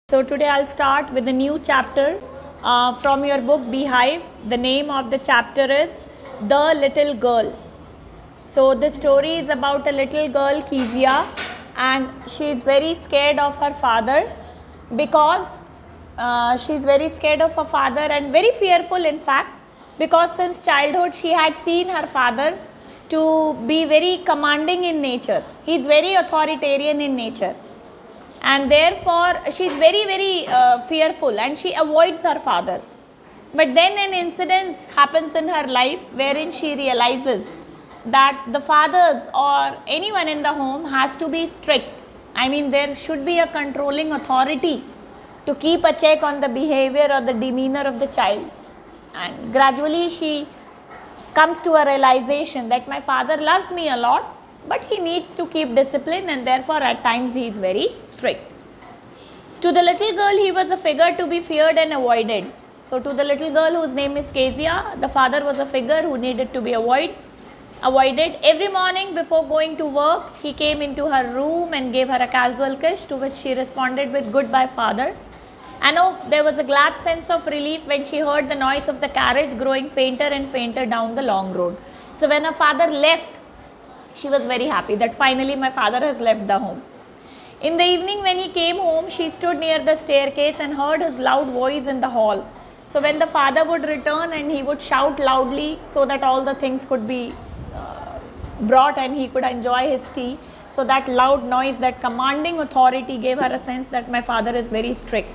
So today I'll start with a new chapter from your book Beehive. The name of the chapter is The Little Girl. So the story is about a little girl, Kezia, and she is very scared of her father because she is very scared of her father and very fearful, in fact, because since childhood she had seen her father to be very commanding in nature. He is very authoritarian in nature, and therefore she is very fearful and she avoids her father. But then an incident happens in her life wherein she realizes that the fathers or anyone in the home has to be strict. I mean, there should be a controlling authority to keep a check on the behavior or the demeanor of the child. And gradually she comes to a realization that my father loves me a lot, but he needs to keep discipline, and therefore at times he is very strict. To the little girl, he was a figure to be feared and avoided. So to the little girl whose name is Kezia, the father was a figure who needed to be avoided. Every morning before going to work, he came into her room and gave her a casual kiss, to which she responded with "Goodbye, father." And oh, there was a glad sense of relief when she heard the noise of the carriage growing fainter and fainter down the long road. So when her father left, she was very happy that finally my father has left the home. In the evening when he came home, she stood near the staircase and heard his loud voice in the hall. So when the father would return and he would shout loudly so that all the things could be brought and he could enjoy his tea. So that loud noise, that commanding authority gave her a sense that my father is very strict.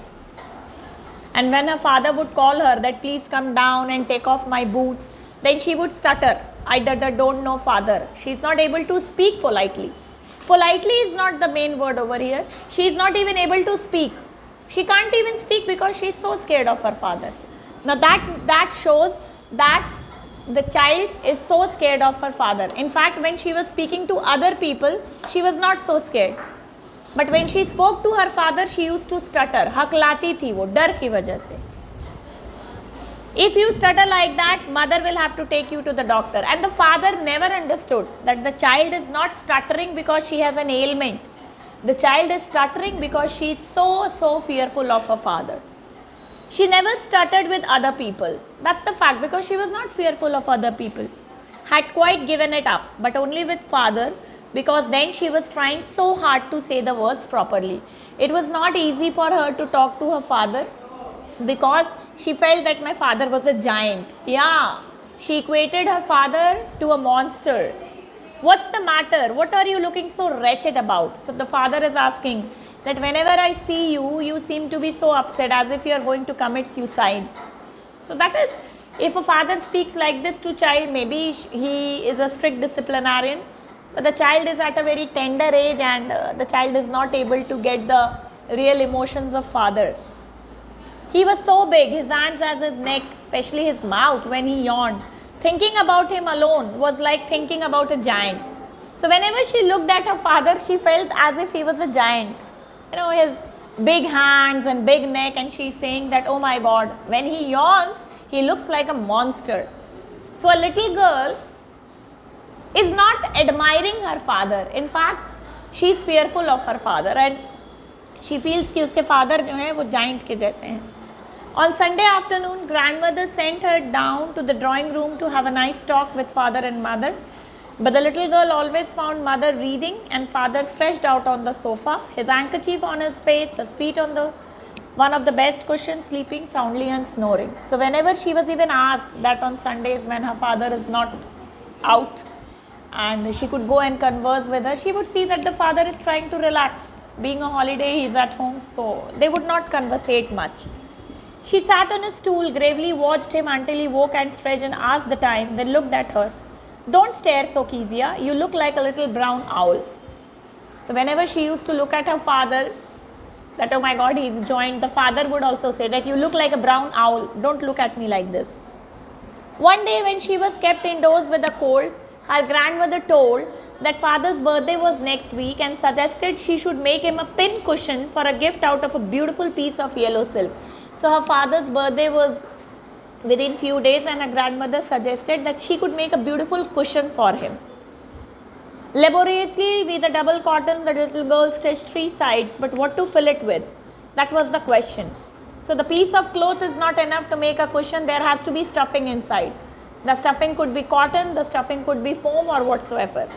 And when her father would call her that please come down and take off my boots, then she would stutter. I don't know, father. She is not able to speak politely. Politely is not the main word over here. She is not even able to speak. She can't even speak because she is so scared of her father. Now that shows that the child is so scared of her father. In fact, when she was speaking to other people, she was not so scared. But when she spoke to her father, she used to stutter. हकलाती थी वो डर की वजह से. If you stutter like that, mother will have to take you to the doctor. And the father never understood that the child is not stuttering because she has an ailment. The child is stuttering because she is so fearful of her father. She never stuttered with other people. That's the fact, because she was not fearful of other people. Had quite given it up, but only with father, because then she was trying so hard to say the words properly. It was not easy for her to talk to her father because she felt that my father was a giant. Yeah, she equated her father to a monster. What's the matter? What are you looking so wretched about? So the father is asking that whenever I see you, you seem to be so upset as if you are going to commit suicide. So that is, if a father speaks like this to child, maybe he is a strict disciplinarian, but the child is at a very tender age and the child is not able to get the real emotions of father. He was so big, his hands as his neck, especially his mouth when he yawned. Thinking about him alone was like thinking about a giant. So whenever she looked at her father, she felt as if he was a giant. You know, his big hands and big neck, and she's saying that, oh my God, when he yawns, he looks like a monster. So a little girl is not admiring her father. In fact, she is fearful of her father and she feels कि उसके father जो है वो giant के जैसे हैं. On Sunday afternoon, grandmother sent her down to the drawing room to have a nice talk with father and mother. But the little girl always found mother reading and father stretched out on the sofa, his handkerchief on his face, his feet on the one of the best cushions, sleeping soundly and snoring. So whenever she was even asked that on Sundays when her father is not out and she could go and converse with her, she would see that the father is trying to relax. Being a holiday, he is at home, so they would not conversate much. She sat on a stool, gravely watched him until he woke and stretched and asked the time, then looked at her. Don't stare so, Kezia. You look like a little brown owl. So whenever she used to look at her father, that oh my God, he's joined, the father would also say that you look like a brown owl. Don't look at me like this. One day when she was kept indoors with a cold, her grandmother told that father's birthday was next week and suggested she should make him a pin cushion for a gift out of a beautiful piece of yellow silk. So her father's birthday was within few days and her grandmother suggested that she could make a beautiful cushion for him. Laboriously with a double cotton, the little girl stitched 3 sides, but what to fill it with? That was the question. So the piece of cloth is not enough to make a cushion. There has to be stuffing inside. The stuffing could be cotton, the stuffing could be foam or whatsoever.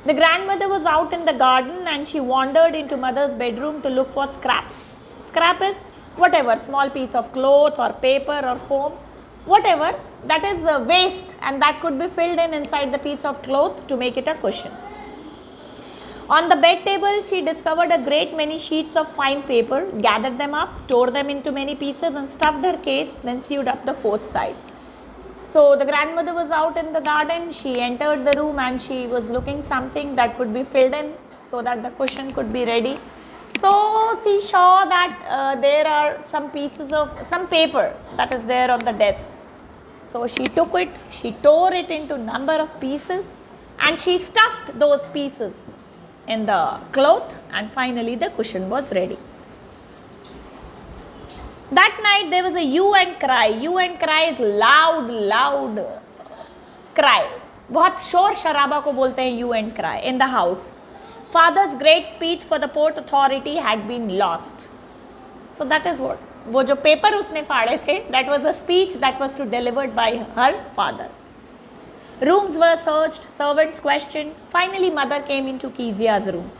The grandmother was out in the garden and she wandered into mother's bedroom to look for scraps. Scrap is whatever, small piece of cloth or paper or foam, whatever, that is waste, and that could be filled in inside the piece of cloth to make it a cushion. On the bed table, she discovered a great many sheets of fine paper, gathered them up, tore them into many pieces and stuffed her case, then sewed up the fourth side. So the grandmother was out in the garden, she entered the room and she was looking something that could be filled in so that the cushion could be ready. So she saw that there are some pieces of some paper that is there on the desk. So she took it, she tore it into number of pieces and she stuffed those pieces in the cloth, and finally the cushion was ready. That night there was a hue and cry. Hue and cry is loud cry. बहुत शोर शराबा को बोलते हैं hue and cry in the house. Father's great speech for the Port Authority had been lost. So that is what. वो जो paper उसने फाड़े थे, that was a speech that was to delivered by her father. Rooms were searched, servants questioned. Finally, mother came into Kezia's room.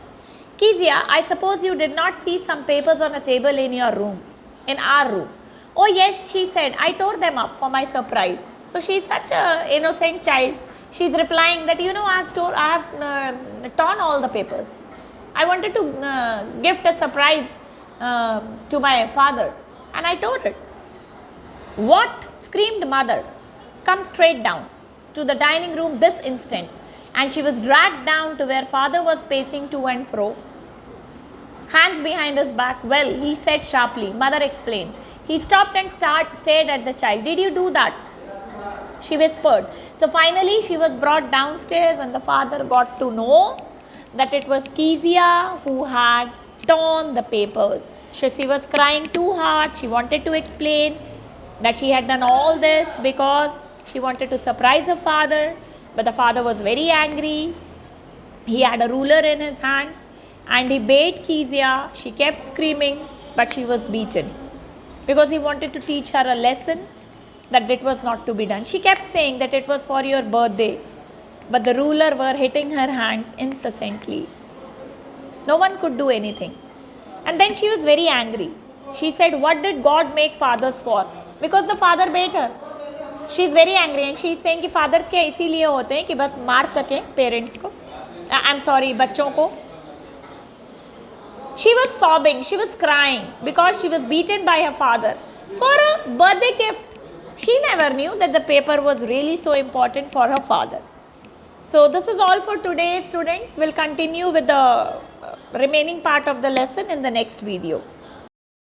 Kezia, I suppose you did not see some papers on a table in your room, in our room. Oh yes, she said, I tore them up for my surprise. So she is such an innocent child. She is replying that, I have torn all the papers. I wanted to gift a surprise to my father and I tore it. What? Screamed mother. Come straight down to the dining room this instant. And she was dragged down to where father was pacing to and fro, hands behind his back. Well, he said sharply. Mother explained. He stopped and stared at the child. Did you do that? She whispered. So finally she was brought downstairs and the father got to know that it was Kezia who had torn the papers. She was crying too hard. She wanted to explain that she had done all this because she wanted to surprise her father, but the father was very angry. He had a ruler in his hand and he bade Kezia. She kept screaming, but she was beaten because he wanted to teach her a lesson that it was not to be done. She kept saying that it was for your birthday, but the ruler were hitting her hands incessantly. No one could do anything. And then she was very angry. She said, what did God make fathers for? Because the father beat her. She is very angry and she is saying कि fathers क्या इसीलिए होते हैं कि बस मार सकें parents को, बच्चों को. She was sobbing, she was crying because she was beaten by her father for a birthday gift. She never knew that the paper was really so important for her father. So this is all for today, students. We'll continue with the remaining part of the lesson in the next video.